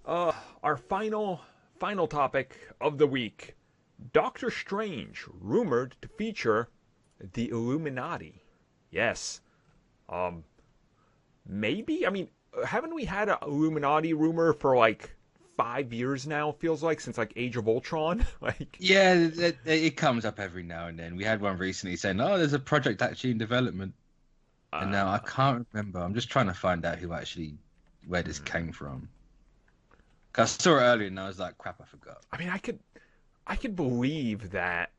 Our final topic of the week: Doctor Strange rumored to feature the Illuminati. Yes. Maybe. I mean, haven't we had an Illuminati rumor for like 5 years now? Feels like since like Age of Ultron. Like, Yeah, it comes up every now and then. We had one recently saying, "Oh, there's a project actually in development," and now I can't remember. I'm just trying to find out where this came from. 'Cause I saw it earlier and I was like, "Crap, I forgot." I mean, I could believe that.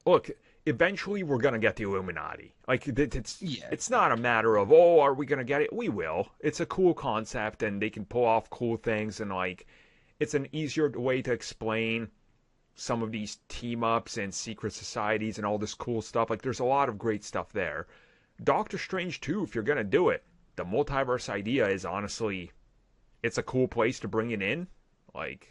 Look, eventually we're gonna get the Illuminati. Like, it's not a matter of, oh, are we gonna get it? We will. It's a cool concept, and they can pull off cool things, and like, it's an easier way to explain some of these team ups and secret societies and all this cool stuff. Like, there's a lot of great stuff there. Doctor Strange too, if you're gonna do it, the multiverse idea is honestly, it's a cool place to bring it in. Like,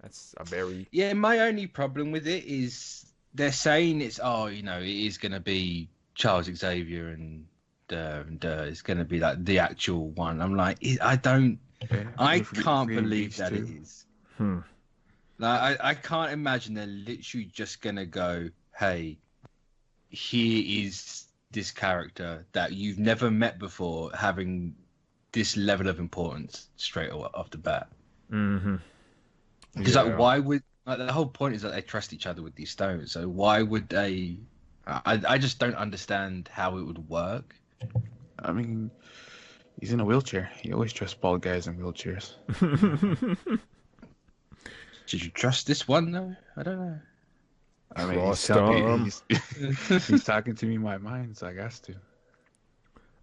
that's a very My only problem with it is they're saying it is going to be Charles Xavier and it's going to be like the actual one. I'm like, I can't believe that it is. Like, I can't imagine they're literally just going to go, hey, here is this character that you've never met before having this level of importance straight off the bat. Mm-hmm. Because like, why would the whole point is that they trust each other with these stones? So why would they? I just don't understand how it would work. I mean, he's in a wheelchair. He always trusts bald guys in wheelchairs. Did you trust this one though? I don't know. I mean, he's talking to me in my mind, so I guess to.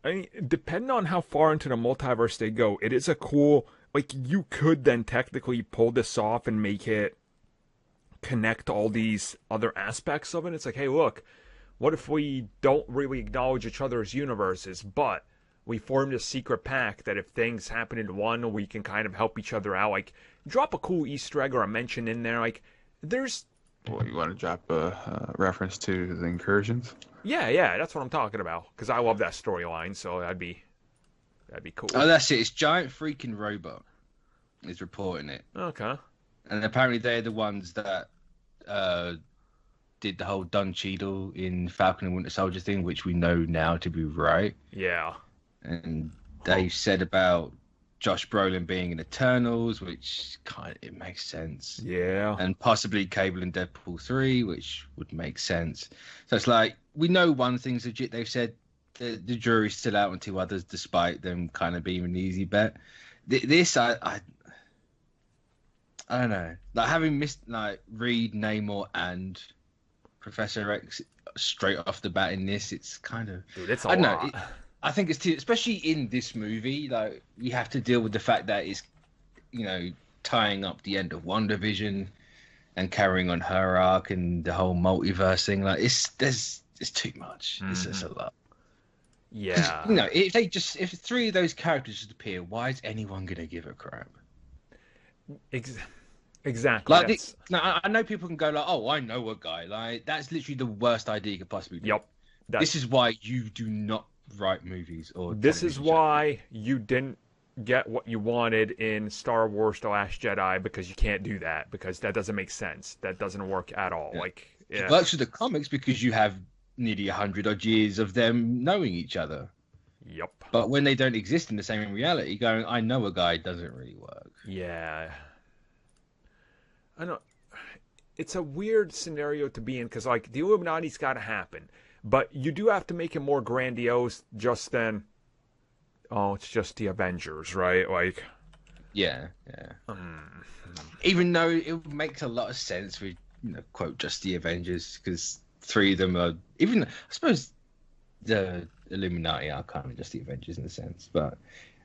I mean, depending on how far into the multiverse they go, it is a cool. Like, you could then technically pull this off and make it connect all these other aspects of it. It's like, hey, look, what if we don't really acknowledge each other's universes, but we formed a secret pact that if things happen in one, we can kind of help each other out. Like, drop a cool Easter egg or a mention in there. Like, there's... Well, you want to drop a reference to the incursions? Yeah, that's what I'm talking about. Because I love that storyline, so that'd be cool. Oh, that's it. It's Giant Freaking Robot is reporting it. Okay. And apparently they're the ones that did the whole Don Cheadle in Falcon and Winter Soldier thing, which we know now to be right. Yeah. And they said about Josh Brolin being in Eternals, which it makes sense. Yeah. And possibly Cable in Deadpool 3, which would make sense. So it's like, we know one thing's legit. They've said the jury's still out on two others, despite them kind of being an easy bet. This, I don't know. Like, having missed Reed, Namor, and Professor X straight off the bat in this, it's kind of... Dude, it's a lot. I think it's too... Especially in this movie, like, we have to deal with the fact that it's, tying up the end of WandaVision and carrying on her arc and the whole multiverse thing. Like, it's too much. Mm-hmm. It's just a lot. Yeah. If three of those characters just appear, why is anyone going to give a crap? Exactly. Like, I know people can go like, "Oh, I know a guy." Like, that's literally the worst idea you could possibly do. Yep. This is why you do not write movies or. This is why you didn't get what you wanted in Star Wars: The Last Jedi, because you can't do that, because that doesn't make sense. That doesn't work at all. Yeah. It works with the comics because you have nearly 100 odd years of them knowing each other. Yep. But when they don't exist in the same reality, going, "I know a guy," doesn't really work. Yeah. I know. It's a weird scenario to be in, because like, the Illuminati's got to happen, but you do have to make it more grandiose. Just then, it's just the Avengers, right? Like, yeah. Even though it makes a lot of sense with quote just the Avengers, because three of them are even. I suppose the Illuminati are kind of just the Avengers in a sense, but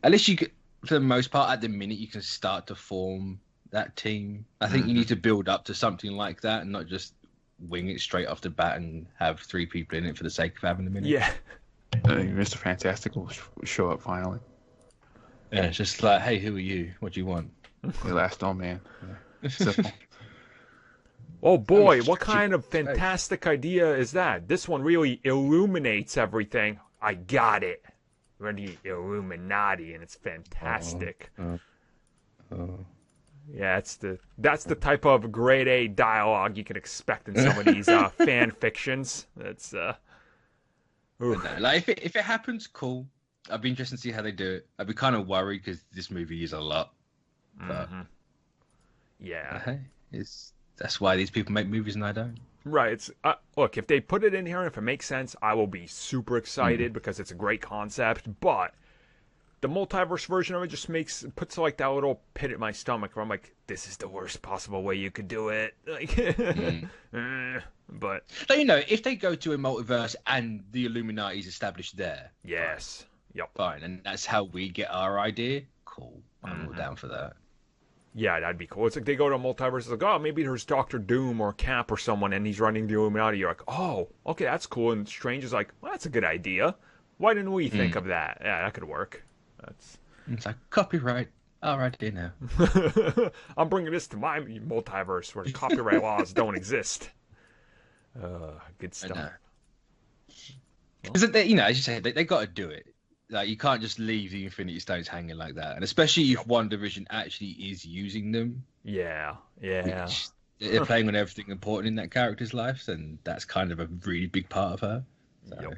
at least you could, for the most part, at the minute you can start to form that team. I think you need to build up to something like that and not just wing it straight off the bat and have three people in it for the sake of having them in it. Yeah. Mr. Fantastic will show up finally. Yeah, it's just like, hey, who are you? What do you want? The last man. Simple. Oh boy, what kind of fantastic idea is that? This one really illuminates everything. I got it. We're the Illuminati, and it's fantastic. Yeah, that's the type of grade A dialogue you can expect in some of these fan fictions. That's But no, like if it happens, cool. I'd be interested to see how they do it. I'd be kind of worried because this movie is a lot. But yeah, that's why these people make movies and I don't. Right. It's look, if they put it in here and if it makes sense, I will be super excited because it's a great concept. But the multiverse version of it just puts like that little pit in my stomach where I'm like, this is the worst possible way you could do it. Like, but if they go to a multiverse and the Illuminati is established there, yes, yep, fine, and that's how we get our idea. Cool, I'm all down for that. Yeah, that'd be cool. It's like they go to a multiverse. It's like, oh, maybe there's Doctor Doom or Cap or someone, and he's running the Illuminati. You're like, oh, okay, that's cool. And Strange is like, well, that's a good idea. Why didn't we think of that? Yeah, that could work. It's like copyright. All right, now. I'm bringing this to my multiverse where copyright laws don't exist. Good stuff. Because as you say, they got to do it. Like you can't just leave the Infinity Stones hanging like that, and especially if One Division actually is using them. Yeah. They're playing on everything important in that character's life, and that's kind of a really big part of her. So.